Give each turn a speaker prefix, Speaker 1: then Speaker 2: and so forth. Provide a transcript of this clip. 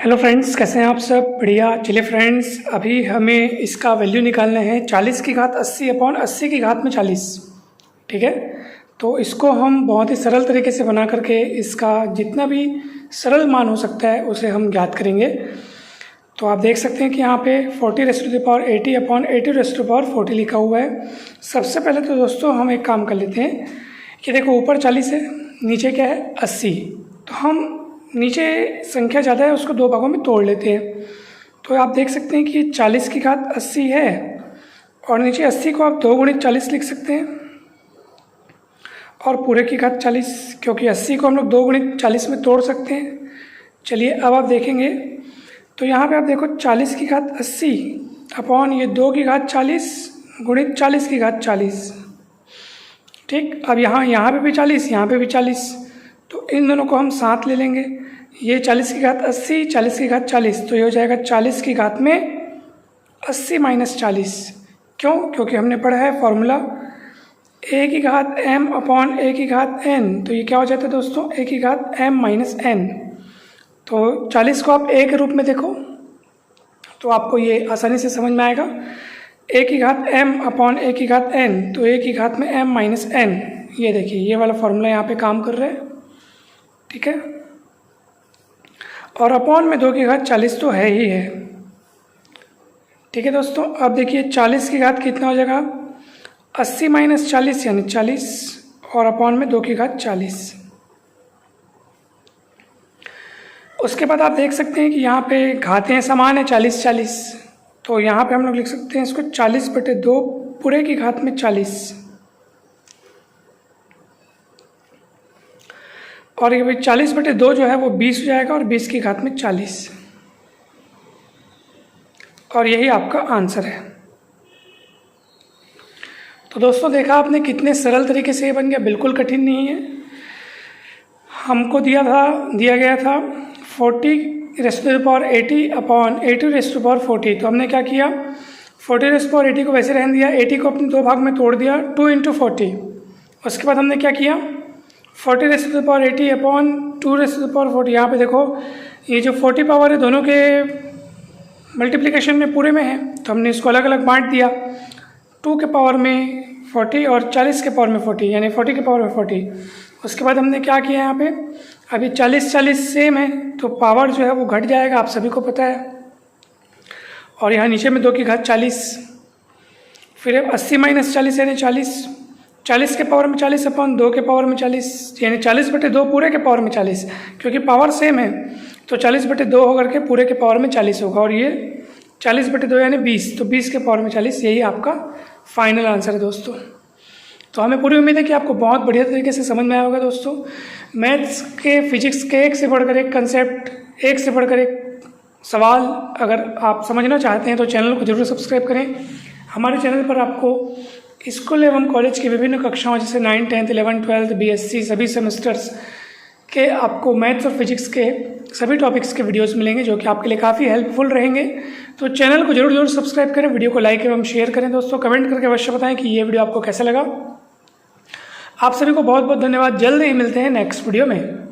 Speaker 1: Hello friends, कैसे हैं आप सब? बढ़िया। चलिए फ्रेंड्स, अभी हमें इसका वैल्यू निकालना है 40 की घात 80 अपॉन 80 की घात में 40। ठीक है, तो इसको हम बहुत ही सरल तरीके से बना करके इसका जितना भी सरल मान हो सकता है उसे हम ज्ञात करेंगे। तो आप देख सकते हैं कि यहाँ पे 40⁻80 अपॉन 80⁻40 लिखा हुआ है। सबसे पहले तो दोस्तों हम एक काम कर लेते हैं कि देखो, ऊपर 40 है, नीचे क्या है 80। तो हम नीचे संख्या ज़्यादा है उसको दो भागों में तोड़ लेते हैं। तो आप देख सकते हैं कि 40 की घात 80 है और नीचे 80 को आप 2 गुणित 40 लिख सकते हैं और पूरे की घात 40, क्योंकि 80 को हम लोग 2 गुणित 40 में तोड़ सकते हैं। चलिए अब आप देखेंगे तो यहाँ पे आप देखो 40 की घात 80 अपॉन ये 2 की घात 40 गुणित 40 की घात 40। ठीक, अब यहाँ पे भी 40, यहाँ पे भी 40, तो इन दोनों को हम साथ ले लेंगे। ये 40 की घात 80, 40 की घात 40, तो ये हो जाएगा 40 की घात में 80 माइनस 40। क्यों? क्योंकि हमने पढ़ा है फॉर्मूला a की घात m अपॉन a की घात n। तो ये क्या हो जाता है दोस्तों? a की घात m माइनस n। तो 40 को आप a के रूप में देखो तो आपको ये आसानी से समझ में आएगा। a की घात m अपॉन a की घात n, तो a की घात में m माइनस n। ये देखिए, ये वाला फॉर्मूला यहाँ पे काम कर रहा है। ठीक है, और अपॉन में 2 की घात 40 तो है ही है। ठीक है दोस्तों, अब देखिए 40 की घात कितना हो जाएगा? 80 माइनस 40 यानी 40 और अपॉन में 2 की घात 40। उसके बाद आप देख सकते हैं कि यहाँ पे घातें समान है 40-40, तो यहाँ पे हम लोग लिख सकते हैं इसको 40/2 पूरे की घात में 40। और ये 40/2 जो है वो 20 हो जाएगा और 20 की घात में 40। और यही आपका आंसर है। तो दोस्तों देखा आपने कितने सरल तरीके से ये बन गया, बिल्कुल कठिन नहीं है। हमको दिया गया था 40⁻80 अपॉन 80⁻40। तो हमने क्या किया, 40⁻80 को वैसे रहने दिया, 80 को अपने दो भाग में तोड़ दिया 2 × 40। उसके बाद हमने क्या किया, 40⁻80 अपॉन 2⁻40। यहाँ पे देखो ये जो 40 पावर है दोनों के मल्टीप्लिकेशन में पूरे में है, तो हमने इसको अलग अलग बांट दिया। 2 के पावर में 40 और 40 के पावर में 40, यानी 40 के पावर में 40। उसके बाद हमने क्या किया, यहाँ पे अभी 40-40 सेम है तो पावर जो है वो घट जाएगा, आप सभी को पता है। और यहाँ नीचे में 2 की घात 40, फिर 80 माइनस 40 यानी 40, 40 के पावर में 40 अपॉन 2 के पावर में 40, यानी 40/2 पूरे के पावर में 40, क्योंकि पावर सेम है तो 40/2 होकर के पूरे के पावर में 40 होगा। और ये 40/2 यानी 20, तो 20 के पावर में 40, यही आपका फाइनल आंसर है दोस्तों। तो हमें पूरी उम्मीद है कि आपको बहुत बढ़िया तरीके से समझ में आया होगा दोस्तों। मैथ्स के, फिजिक्स के एक से बढ़कर एक कंसेप्ट, एक से बढ़कर एक सवाल अगर आप समझना चाहते हैं तो चैनल को जरूर सब्सक्राइब करें। हमारे चैनल पर आपको स्कूल एवं कॉलेज की विभिन्न कक्षाओं जैसे 9th, 10th, 11th, 12th, BSc सभी सेमेस्टर्स के आपको मैथ्स और फिजिक्स के सभी टॉपिक्स के वीडियोस मिलेंगे, जो कि आपके लिए काफ़ी हेल्पफुल रहेंगे। तो चैनल को जरूर सब्सक्राइब करें, वीडियो को लाइक एवं शेयर करें दोस्तों। कमेंट करके अवश्य बताएं कि ये वीडियो आपको कैसा लगा। आप सभी को बहुत बहुत धन्यवाद। जल्द ही मिलते हैं नेक्स्ट वीडियो में।